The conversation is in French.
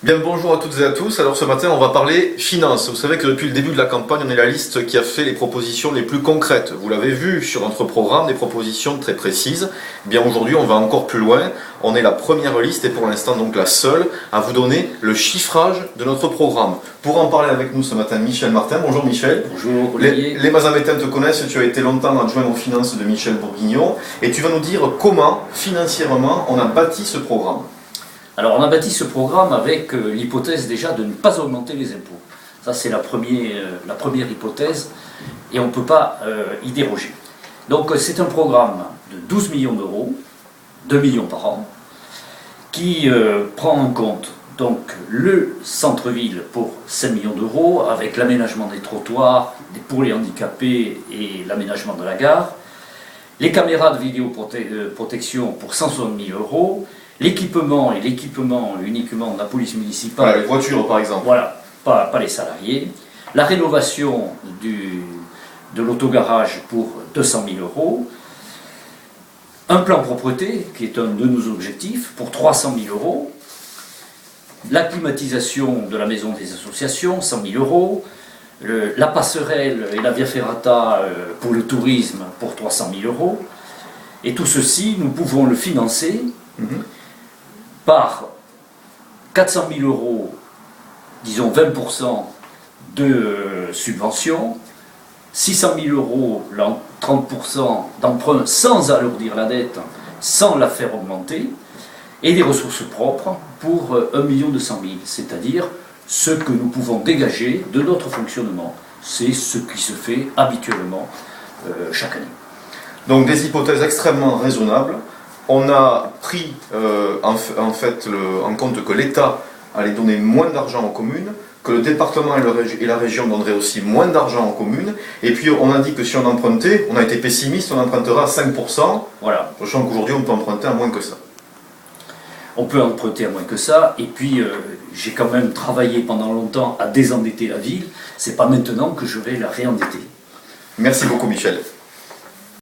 Bien, bonjour à toutes et à tous. Alors ce matin, on va parler finances. Vous savez que depuis le début de la campagne, on est la liste qui a fait les propositions les plus concrètes. Vous l'avez vu sur notre programme, des propositions très précises. Eh bien aujourd'hui, on va encore plus loin. On est la première liste et pour l'instant donc la seule à vous donner le chiffrage de notre programme. Pour en parler avec nous ce matin, Michel Martin. Bonjour Michel. Bonjour Olivier. Les Mazamétains te connaissent, tu as été longtemps adjoint aux finances de Michel Bourguignon et tu vas nous dire comment, financièrement, on a bâti ce programme. Alors on a bâti ce programme avec l'hypothèse déjà de ne pas augmenter les impôts. Ça c'est la première hypothèse et on ne peut pas y déroger. Donc c'est un programme de 12 millions d'euros, 2 millions par an, qui prend en compte donc le centre-ville pour 5 millions d'euros avec l'aménagement des trottoirs pour les handicapés et l'aménagement de la gare, les caméras de vidéoprotection pour 160 000 euros, l'équipement uniquement de la police municipale. Voilà, les voitures par exemple. Voilà, pas les salariés. La rénovation de l'autogarage pour 200 000 euros. Un plan propreté, qui est un de nos objectifs, pour 300 000 euros. La climatisation de la maison des associations, 100 000 euros. La passerelle et la via ferrata pour le tourisme pour 300 000 euros. Et tout ceci, nous pouvons le financer par 400 000 euros, disons 20% de subvention, 600 000 euros, 30% d'emprunt sans alourdir la dette, sans la faire augmenter, et des ressources propres pour 1 200 000, c'est-à-dire ce que nous pouvons dégager de notre fonctionnement. C'est ce qui se fait habituellement chaque année. Donc des hypothèses extrêmement raisonnables. On a pris en compte que l'État allait donner moins d'argent aux communes, que le département et la région donneraient aussi moins d'argent aux communes, et puis on a dit que si on empruntait, on a été pessimiste, on empruntera à 5%, voilà. Sachant qu'aujourd'hui on peut emprunter à moins que ça. On peut emprunter à moins que ça, et puis j'ai quand même travaillé pendant longtemps à désendetter la ville, c'est pas maintenant que je vais la réendetter. Merci beaucoup Michel.